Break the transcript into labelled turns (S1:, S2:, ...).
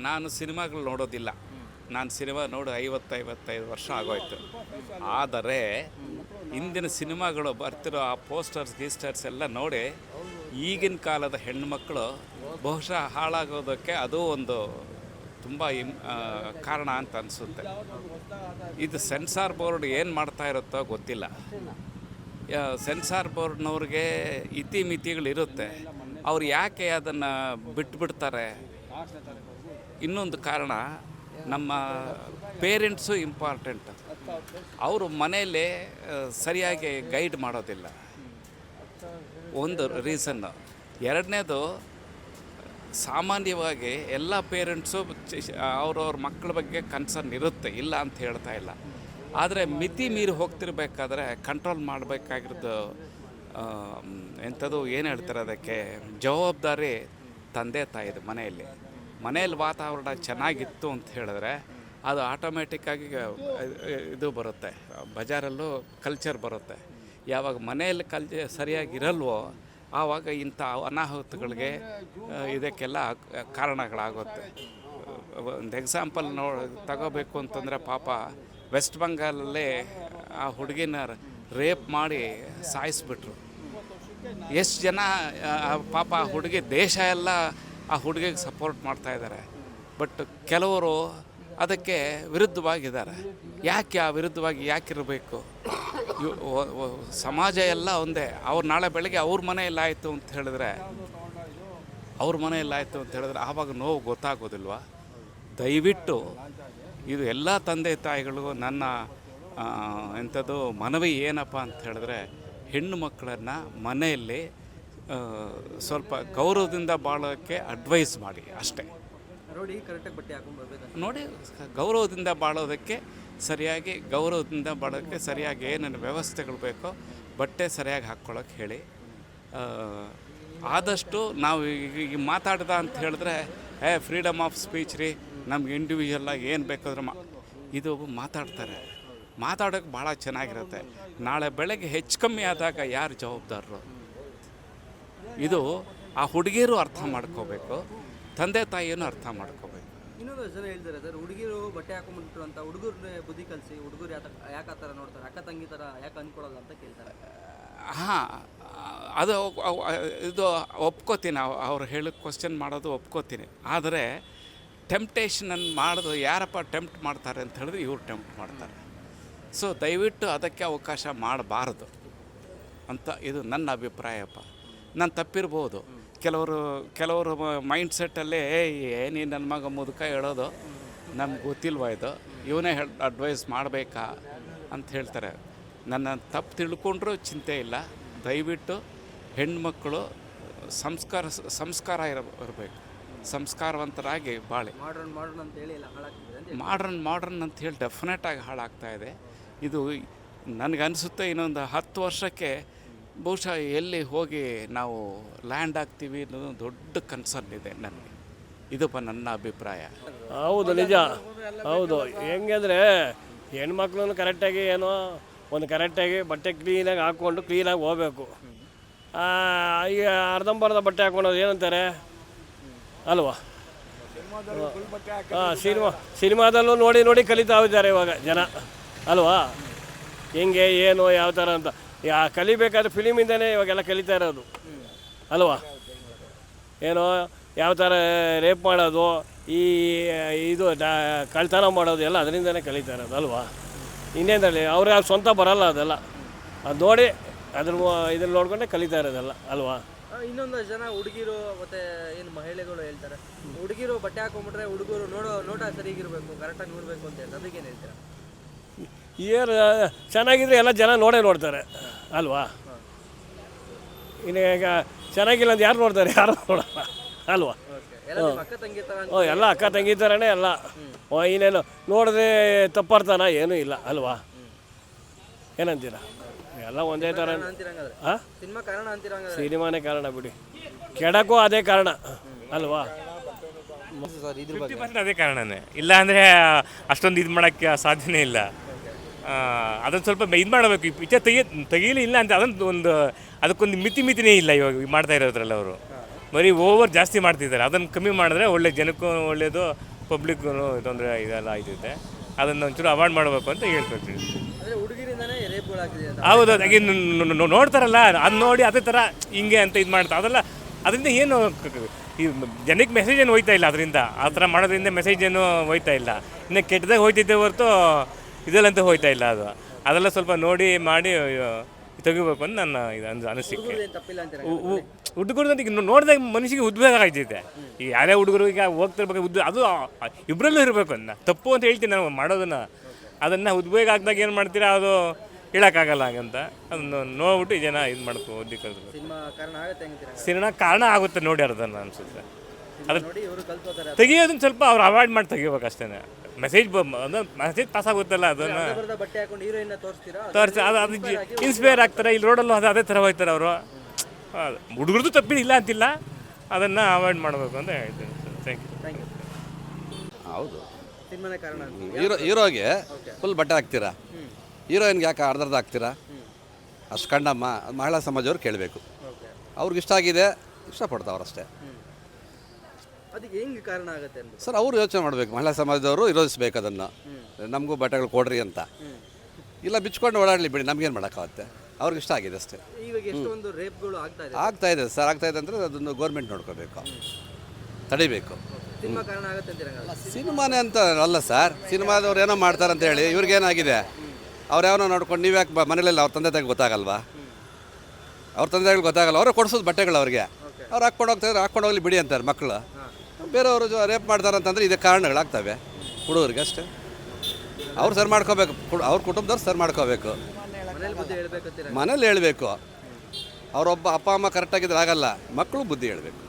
S1: ನಾನು ಸಿನಿಮಾಗಳು ನೋಡೋದಿಲ್ಲ. ನಾನು ಸಿನಿಮಾ ನೋಡಿ 50-55 ವರ್ಷ ಆಗೋಯ್ತು. ಆದರೆ ಇಂದಿನ ಸಿನಿಮಾಗಳು ಬರ್ತಿರೋ ಆ ಪೋಸ್ಟರ್ಸ್ ಗೀಸ್ಟರ್ಸ್ ಎಲ್ಲ ನೋಡಿ ಈಗಿನ ಕಾಲದ ಹೆಣ್ಣುಮಕ್ಕಳು ಬಹುಶಃ ಹಾಳಾಗೋದಕ್ಕೆ ಅದು ಒಂದು ತುಂಬ ಕಾರಣ ಅಂತ ಅನಿಸುತ್ತೆ. ಇದು ಸೆನ್ಸಾರ್ ಬೋರ್ಡ್ ಏನು ಮಾಡ್ತಾ ಇರುತ್ತೋ ಗೊತ್ತಿಲ್ಲ. ಸೆನ್ಸಾರ್ ಬೋರ್ಡ್ನವ್ರಿಗೆ ಇತಿಮಿತಿಗಳಿರುತ್ತೆ. ಅವ್ರು ಯಾಕೆ ಅದನ್ನು ಬಿಟ್ಬಿಡ್ತಾರೆ? ಇನ್ನೊಂದು ಕಾರಣ, ನಮ್ಮ ಪೇರೆಂಟ್ಸು ಇಂಪಾರ್ಟೆಂಟ್. ಅವರು ಮನೆಯಲ್ಲಿ ಸರಿಯಾಗಿ ಗೈಡ್ ಮಾಡೋದಿಲ್ಲ, ಒಂದು ರೀಸನ್ನು. ಎರಡನೇದು, ಸಾಮಾನ್ಯವಾಗಿ ಎಲ್ಲ ಪೇರೆಂಟ್ಸು ಅವ್ರವ್ರ ಮಕ್ಕಳ ಬಗ್ಗೆ ಕನ್ಸರ್ನ್ ಇರುತ್ತೆ, ಇಲ್ಲ ಅಂತ ಹೇಳ್ತಾ ಇಲ್ಲ. ಆದರೆ ಮಿತಿ ಮೀರಿ ಹೋಗ್ತಿರ್ಬೇಕಾದ್ರೆ ಕಂಟ್ರೋಲ್ ಮಾಡಬೇಕಾಗಿರೋದು ಎಂಥದ್ದು ಏನು ಹೇಳ್ತಾರೆ ಅದಕ್ಕೆ, ಜವಾಬ್ದಾರಿ ತಂದೆ ತಾಯಿದು. ಮನೆಯಲ್ಲಿ ವಾತಾವರಣ ಚೆನ್ನಾಗಿತ್ತು ಅಂತ ಹೇಳಿದ್ರೆ ಅದು ಆಟೋಮೆಟಿಕ್ಕಾಗಿ ಇದು ಬರುತ್ತೆ, ಬಜಾರಲ್ಲೂ ಕಲ್ಚರ್ ಬರುತ್ತೆ. ಯಾವಾಗ ಮನೆಯಲ್ಲಿ ಸರಿಯಾಗಿರಲ್ವೋ ಆವಾಗ ಇಂಥ ಅನಾಹುತಗಳಿಗೆ ಇದಕ್ಕೆಲ್ಲ ಕಾರಣಗಳಾಗುತ್ತೆ. ಒಂದು ಎಕ್ಸಾಂಪಲ್ ತಗೋಬೇಕು ಅಂತಂದರೆ, ಪಾಪ ವೆಸ್ಟ್ ಬೆಂಗಾಲಲ್ಲೇ ಆ ಹುಡುಗಿನ ರೇಪ್ ಮಾಡಿ ಸಾಯಿಸ್ಬಿಟ್ರು. ಎಷ್ಟು ಜನ ಪಾಪ ಆ ಹುಡುಗಿ, ದೇಶ ಎಲ್ಲ ಆ ಹುಡುಗಿಗೆ ಸಪೋರ್ಟ್ ಮಾಡ್ತಾಯಿದ್ದಾರೆ. ಬಟ್ ಕೆಲವರು ಅದಕ್ಕೆ ವಿರುದ್ಧವಾಗಿದ್ದಾರೆ. ಯಾಕೆ ಆ ವಿರುದ್ಧವಾಗಿ ಯಾಕಿರಬೇಕು? ಸಮಾಜ ಎಲ್ಲ ಒಂದೇ. ಅವ್ರು ನಾಳೆ ಬೆಳಗ್ಗೆ ಅವ್ರ ಮನೆಯಲ್ಲಾಯಿತು ಅಂತ ಹೇಳಿದ್ರೆ ಆವಾಗ ನೋವು ಗೊತ್ತಾಗೋದಿಲ್ವ? ದಯವಿಟ್ಟು ಇದು ಎಲ್ಲ ತಂದೆ ತಾಯಿಗಳು ನನ್ನ ಎಂಥದ್ದು ಮನವಿ ಏನಪ್ಪ ಅಂತ ಹೇಳಿದ್ರೆ, ಹೆಣ್ಣು ಮಕ್ಕಳನ್ನು ಮನೆಯಲ್ಲಿ ಸ್ವಲ್ಪ ಗೌರವದಿಂದ ಬಾಳೋಕ್ಕೆ ಅಡ್ವೈಸ್ ಮಾಡಿ ಅಷ್ಟೇ. ನೋಡಿ, ಗೌರವದಿಂದ ಬಾಳೋದಕ್ಕೆ ಸರಿಯಾಗಿ ಏನೇನು ವ್ಯವಸ್ಥೆಗಳು ಬೇಕೋ ಬಟ್ಟೆ ಸರಿಯಾಗಿ ಹಾಕ್ಕೊಳ್ಳೋಕೆ ಹೇಳಿ. ಆದಷ್ಟು ನಾವು ಈಗ ಮಾತಾಡ್ದ ಅಂತ ಹೇಳಿದ್ರೆ, ಫ್ರೀಡಮ್ ಆಫ್ ಸ್ಪೀಚ್ ರೀ, ನಮ್ಗೆ ಇಂಡಿವಿಜುವಲ್ಲಾಗಿ ಏನು ಬೇಕಾದ್ರೆ ಇದು ಮಾತಾಡೋಕ್ಕೆ ಭಾಳ ಚೆನ್ನಾಗಿರುತ್ತೆ. ನಾಳೆ ಬೆಳಗ್ಗೆ ಹೆಚ್ಚು ಕಮ್ಮಿ ಆದಾಗ ಯಾರು ಜವಾಬ್ದಾರರು? ಇದು ಆ ಹುಡುಗಿಯರು ಅರ್ಥ ಮಾಡ್ಕೋಬೇಕು, ತಂದೆ ತಾಯಿಯನ್ನು ಅರ್ಥ ಮಾಡ್ಕೋಬೇಕು.
S2: ಇನ್ನೊಂದು ಜನ ಹೇಳ್ತಾರೆ ಸರ್, ಹುಡುಗಿರು ಬಟ್ಟೆ ಹಾಕೊಂಡ್ಬಿಟ್ರು ಅಂತ ಹುಡುಗರನ್ನೇ ಬುದ್ಧಿ ಕಲಿಸಿ, ಹುಡುಗರು ಯಾಕೆ ಆ ಥರ ನೋಡ್ತಾರೆ, ಅಕ್ಕ ತಂಗಿ ಥರ ಯಾಕೆ ಅಂದ್ಕೊಡೋಲ್ಲ ಅಂತ ಕೇಳ್ತಾರೆ.
S1: ಹಾಂ, ಅದು ಇದು ಒಪ್ಕೋತೀನಿ. ಅವ್ರು ಹೇಳೋ ಕ್ವಶನ್ ಮಾಡೋದು ಒಪ್ಕೋತೀನಿ. ಆದರೆ ಟೆಂಪ್ಟೇಷನನ್ನು ಮಾಡೋದು ಯಾರಪ್ಪ ಟೆಂಪ್ಟ್ ಮಾಡ್ತಾರೆ ಅಂತ ಹೇಳಿದ್ರೆ ಇವ್ರು ಟೆಂಪ್ಟ್ ಮಾಡ್ತಾರೆ. ಸೊ ದಯವಿಟ್ಟು ಅದಕ್ಕೆ ಅವಕಾಶ ಮಾಡಬಾರ್ದು ಅಂತ ಇದು ನನ್ನ ಅಭಿಪ್ರಾಯಪ್ಪ. ನಾನು ತಪ್ಪಿರ್ಬೋದು. ಕೆಲವರು ಮೈಂಡ್ ಸೆಟ್ಟಲ್ಲೇ ನೀನು ನನ್ನ ಮಗ ಮುದುಕ ಹೇಳೋದು ನಮ್ಗೆ ಗೊತ್ತಿಲ್ವ, ಇವನೇ ಅಡ್ವೈಸ್ ಮಾಡಬೇಕಾ ಅಂತ ಹೇಳ್ತಾರೆ. ನನ್ನ ತಪ್ಪು ತಿಳ್ಕೊಂಡ್ರೂ ಚಿಂತೆ ಇಲ್ಲ. ದಯವಿಟ್ಟು ಹೆಣ್ಮಕ್ಕಳು ಸಂಸ್ಕಾರ ಇರಬೇಕು, ಸಂಸ್ಕಾರವಂತರಾಗಿ ಬಾಳಿ. ಮಾಡರ್ನ್ ಅಂತ ಹೇಳಿ ಡೆಫಿನೆಟಾಗಿ ಹಾಳಾಗ್ತಾಯಿದೆ. ಇದು ನನಗನ್ನಿಸುತ್ತೆ ಇನ್ನೊಂದು 10 ವರ್ಷಕ್ಕೆ ಬಹುಶಃ ಎಲ್ಲಿ ಹೋಗಿ ನಾವು ಲ್ಯಾಂಡ್ ಆಗ್ತೀವಿ ಅನ್ನೋದು ದೊಡ್ಡ ಕನ್ಸರ್ನ್ ಇದೆ ನನಗೆ. ಇದಪ್ಪ ನನ್ನ ಅಭಿಪ್ರಾಯ.
S3: ಹೌದು, ನಿಜ. ಹೌದು. ಹೆಂಗಂದರೆ ಹೆಣ್ಮಕ್ಳು ಕರೆಕ್ಟಾಗಿ ಕರೆಕ್ಟಾಗಿ ಬಟ್ಟೆ ಕ್ಲೀನಾಗಿ ಹಾಕ್ಕೊಂಡು ಕ್ಲೀನಾಗಿ ಹೋಗ್ಬೇಕು. ಈಗ ಅರ್ಧಂಬರ್ಧ ಬಟ್ಟೆ ಹಾಕ್ಕೊಳೋದು ಏನಂತಾರೆ ಅಲ್ವಾ? ಸಿನಿಮಾದಲ್ಲೂ ನೋಡಿ ಕಲಿತಾ ಇದ್ದಾರೆ ಇವಾಗ ಜನ ಅಲ್ವಾ? ಹೆಂಗೆ ಏನು ಯಾವ ಥರ ಅಂತ ಕಲಿಬೇಕಾದ್ರೆ ಫಿಲಿಮಿಂದನೇ ಇವಾಗೆಲ್ಲ ಕಲಿತಾ ಇರೋದು ಅಲ್ವಾ? ಏನೋ ಯಾವ ಥರ ರೇಪ್ ಮಾಡೋದು, ಇದು ಕಳ್ತನ ಮಾಡೋದು ಎಲ್ಲ ಅದರಿಂದನೇ ಕಲಿತಾ ಇರೋದು ಅಲ್ವಾ? ಇನ್ನೇನಲ್ಲಿ ಅವ್ರು ಯಾವ ಸ್ವಂತ ಬರಲ್ಲ, ಅದೆಲ್ಲ ಅದು ನೋಡಿ ಇದನ್ನು ನೋಡ್ಕೊಂಡೆ ಕಲಿತಾ ಇರೋದಲ್ಲ ಅಲ್ವಾ?
S2: ಇನ್ನೊಂದು ಜನ ಹುಡುಗಿರು ಮತ್ತು ಏನು ಮಹಿಳೆಗಳು ಹೇಳ್ತಾರೆ, ಹುಡುಗಿರು ಬಟ್ಟೆ ಹಾಕೊಂಡ್ಬಿಟ್ರೆ ಹುಡುಗರು ನೋಟ ಸರಿಗಿರಬೇಕು, ಕರೆಕ್ಟಾಗಿ ನೋಡಬೇಕು ಅಂತ ಹೇಳ್ತಾರೆ. ಅದಕ್ಕೇನು ಹೇಳ್ತೀರಾ?
S3: ಏನು ಚೆನ್ನಾಗಿದ್ರೆ ಎಲ್ಲ ಜನ ನೋಡ್ತಾರೆ ಅಲ್ವಾ? ಇನ್ನು ಈಗ ಚೆನ್ನಾಗಿಲ್ಲ ಅಂತ ಯಾರು ನೋಡ್ತಾರೆ? ಯಾರು ನೋಡಲ್ಲ ಅಲ್ವಾ? ಎಲ್ಲ ಅಕ್ಕ ತಂಗಿ ಥರನೇ ಎಲ್ಲ. ಇನ್ನೇನು ನೋಡಿದ್ರೆ ತಪ್ಪರ್ತಾನ ಏನೂ ಇಲ್ಲ ಅಲ್ವಾ? ಏನಂತೀರ? ಎಲ್ಲ ಒಂದೇ ಥರ. ಹಾಂ, ಸಿನಿಮಾನೇ ಕಾರಣ ಬಿಡಿ, ಕೆಡಕ್ಕೂ ಅದೇ ಕಾರಣ ಅಲ್ವಾ?
S4: ಅದೇ ಕಾರಣನೇ. ಇಲ್ಲ ಅಂದರೆ ಅಷ್ಟೊಂದು ಇದು ಮಾಡೋಕ್ಕೆ ಸಾಧ್ಯನೇ ಇಲ್ಲ. ಅದನ್ನು ಸ್ವಲ್ಪ ಇದು ಮಾಡಬೇಕು. ತೆಗೀಲಿ ಇಲ್ಲ ಅಂತ ಅದೊಂದು ಅದಕ್ಕೊಂದು ಮಿತಿನೇ ಇಲ್ಲ ಇವಾಗ ಮಾಡ್ತಾ ಇರೋದ್ರಲ್ಲ ಅವರು. ಬರೀ ಓವರ್ ಜಾಸ್ತಿ ಮಾಡ್ತಿದ್ದಾರೆ. ಅದನ್ನು ಕಮ್ಮಿ ಮಾಡಿದ್ರೆ ಒಳ್ಳೆ ಜನಕ್ಕೂ ಒಳ್ಳೆಯದು, ಪಬ್ಲಿಕ್ಗೂ ತೊಂದರೆ ಇದೆಲ್ಲ ಆಯ್ತೈತೆ. ಅದನ್ನು ಒಂಚೂರು ಅವಾಯ್ಡ್ ಮಾಡಬೇಕು ಅಂತ ಹೇಳ್ಕೊಳ್ತೀನಿ.
S2: ಅಂದರೆ ಹುಡುಗಿರಿಂದನೇ ರೇಪ್ಗಳಾಗ್ತಿದೆ ಅಂತ.
S4: ಹೌದು, ಹಾಗೆ ನೋಡ್ತಾರಲ್ಲ, ಅದು ನೋಡಿ ಅದೇ ಥರ ಹಿಂಗೆ ಅಂತ ಇದು ಮಾಡ್ತಾರೆ. ಅದೆಲ್ಲ ಅದರಿಂದ ಏನು ಈ ಜನಕ್ಕೆ ಮೆಸೇಜ್ ಏನು ಹೋಯ್ತಾ ಇಲ್ಲ. ಅದರಿಂದ ಆ ಥರ ಮಾಡೋದ್ರಿಂದ ಮೆಸೇಜ್ ಏನು ಹೋಯ್ತಾ ಇಲ್ಲ. ಇನ್ನು ಕೆಟ್ಟದಾಗ ಹೋಯ್ತಿದ್ದೆ ಹೊರತು ಇದೆಲ್ಲಂತ ಹೋಯ್ತಾ ಇಲ್ಲ. ಅದೆಲ್ಲ ಸ್ವಲ್ಪ ನೋಡಿ ಮಾಡಿ ತೆಗಿಬೇಕು ಅಂತ ನನ್ನ ಇದು ಅನಿಸಿಕೆ.
S2: ತಪ್ಪಿಲ್ಲ ಅಂತೀರ?
S4: ಹುಡುಗರು ಈಗ ನೋಡಿದಾಗ ಮನುಷ್ಯಗೆ ಉದ್ವೇಗ ಆಗ್ತೈತೆ. ಈ ಯಾರೇ ಹುಡುಗರು ಈಗ ಹೋಗ್ತಿರ್ಬೇಕು ಅದು ಇಬ್ಬರಲ್ಲೂ ಇರಬೇಕು ಅಂತ ತಪ್ಪು ಅಂತ ಹೇಳ್ತೀನಿ ನಾವು ಮಾಡೋದನ್ನು. ಅದನ್ನು ಉದ್ವೇಗ ಆಗಿದಾಗ ಏನು ಮಾಡ್ತೀರಾ, ಅದು ಹೇಳೋಕ್ಕಾಗಲ್ಲ ಹಾಗಂತ ಅದನ್ನು ನೋಡ್ಬಿಟ್ಟು ಜನ ಇದು ಮಾಡ್ಕೊ
S2: ಸಿನಿಮಾ ಕಾರಣ ಆಗುತ್ತೆ ಅಂತೀರ?
S4: ಸಿನಿಮಾ ಕಾರಣ ಆಗುತ್ತೆ ನೋಡಿ ಅದನ್ನು ಅನಿಸುತ್ತೆ. ಅದು
S2: ನೋಡಿ ಇವರು ಕಲ್ತ್ಕೋತಾರೆ.
S4: ತೆಗಿಯೋದನ್ನ ಸ್ವಲ್ಪ ಅವ್ರು ಅವಾಯ್ಡ್ ಮಾಡಿ ತೆಗಿಬೇಕು ಅಷ್ಟೇ. ಮೆಸೇಜ್ ಪಾಸ್ ಆಗುತ್ತಲ್ಲ, ಅದನ್ನು
S2: ಬಟ್ಟೆ ಹಾಕೊಂಡು ಹೀರೋಯಿನ್ ತೋರಿಸ್ತೀರಾ?
S4: ತೋರಿಸಿ ಅದು ಇನ್ಸ್ಪೈರ್ ಆಗ್ತಾರೆ. ಇಲ್ಲಿ ರೋಡಲ್ಲೂ ಅದೇ ಥರ ಹೋಗ್ತಾರೆ ಅವರು. ಹುಡುಗರದ್ದು ತಪ್ಪಿಲ್ಲ ಅಂತಿಲ್ಲ, ಅದನ್ನು ಅವಾಯ್ಡ್ ಮಾಡಬೇಕು ಅಂತ ಹೇಳ್ತೀನಿ. Thank you.
S5: ಹೌದು,
S2: ಸಿನಿಮಾನೇ ಕಾರಣ ಅಂತ.
S5: ಹೀರೋಗೆ ಫುಲ್ ಬಟ್ಟೆ ಹಾಕ್ತೀರಾ, ಹೀರೋಯಿನ್ಗೆ ಯಾಕೆ ಅರ್ಧರ್ಧ ಹಾಕ್ತೀರಾ? ಅಷ್ಟು ಕಂಡಮ್ಮ ಮಹಿಳಾ ಸಮಾಜವ್ರು ಕೇಳಬೇಕು. ಅವ್ರಿಗೆ ಇಷ್ಟ ಆಗಿದೆ, ಇಷ್ಟಪಡ್ತಾವ್ರಷ್ಟೇ.
S2: ಅದಕ್ಕೆ ಹೆಂಗೆ ಕಾರಣ ಆಗುತ್ತೆ ಅಂತ
S5: ಸರ್ ಅವರು ಯೋಚನೆ ಮಾಡಬೇಕು. ಮಹಿಳಾ ಸಮಾಜದವರು ವಿರೋಧಿಸ್ಬೇಕು ಅದನ್ನು. ನಮಗೂ ಬಟ್ಟೆಗಳು ಕೊಡ್ರಿ ಅಂತ. ಇಲ್ಲ ಬಿಚ್ಕೊಂಡು ಓಡಾಡಲಿ ಬಿಡಿ, ನಮಗೇನು ಮಾಡೋಕ್ಕಾಗುತ್ತೆ. ಅವ್ರಿಗೆ ಇಷ್ಟ ಆಗಿದೆ ಅಷ್ಟೇ.
S2: ಇವಾಗ ಎಷ್ಟೊಂದು ರೇಪ್ಗಳು
S5: ಆಗ್ತಾ ಇದೆ ಸರ್. ಆಗ್ತಾ ಇದೆ ಅಂದರೆ ಅದನ್ನು ಗೌರ್ಮೆಂಟ್ ನೋಡ್ಕೋಬೇಕು, ತಡಿಬೇಕು.
S2: ಸಿನಿಮಾ ಕಾರಣ ಆಗುತ್ತೆ ಅಂತೀರ?
S5: ಸಿನಿಮಾನೇ ಅಂತ ಅಲ್ಲ ಸರ್, ಸಿನಿಮಾದವ್ರು ಏನೋ ಮಾಡ್ತಾರೆ ಅಂತ ಹೇಳಿ ಇವ್ರಿಗೇನಾಗಿದೆ, ಅವ್ರು ಯಾವನೋ ನೋಡ್ಕೊಂಡು ನೀವು ಯಾಕೆ ಮನೇಲಿ ಅವ್ರ ತಂದೆ ತಾಯಿಗೆ ಗೊತ್ತಾಗಲ್ವಾ? ಅವ್ರ ತಂದೆ ತಾಯಿಗಳು ಗೊತ್ತಾಗಲ್ಲ, ಅವರೇ ಕೊಡಿಸೋದು ಬಟ್ಟೆಗಳು ಅವ್ರಿಗೆ. ಅವ್ರು ಹಾಕ್ಕೊಂಡು ಹೋಗ್ತಾರೆ, ಹಾಕ್ಕೊಂಡು ಹೋಗ್ಲಿ ಬಿಡಿ ಅಂತಾರೆ ಮಕ್ಕಳು. ಬೇರೆಯವರು ರೇಪ್ ಮಾಡ್ತಾರೆ ಅಂತಂದರೆ ಇದೇ ಕಾರಣಗಳಾಗ್ತವೆ ಹುಡುಗರಿಗೆ ಅಷ್ಟೇ. ಅವ್ರು ಸರಿ ಮಾಡ್ಕೋಬೇಕು, ಅವ್ರ ಕುಟುಂಬದವ್ರು ಸರಿ ಮಾಡ್ಕೋಬೇಕು, ಮನೇಲಿ ಹೇಳಬೇಕು. ಅವರೊಬ್ಬ ಅಪ್ಪ ಅಮ್ಮ ಕರೆಕ್ಟಾಗಿದ್ರೆ ಆಗಲ್ಲ, ಮಕ್ಕಳು ಬುದ್ಧಿ ಹೇಳಬೇಕು.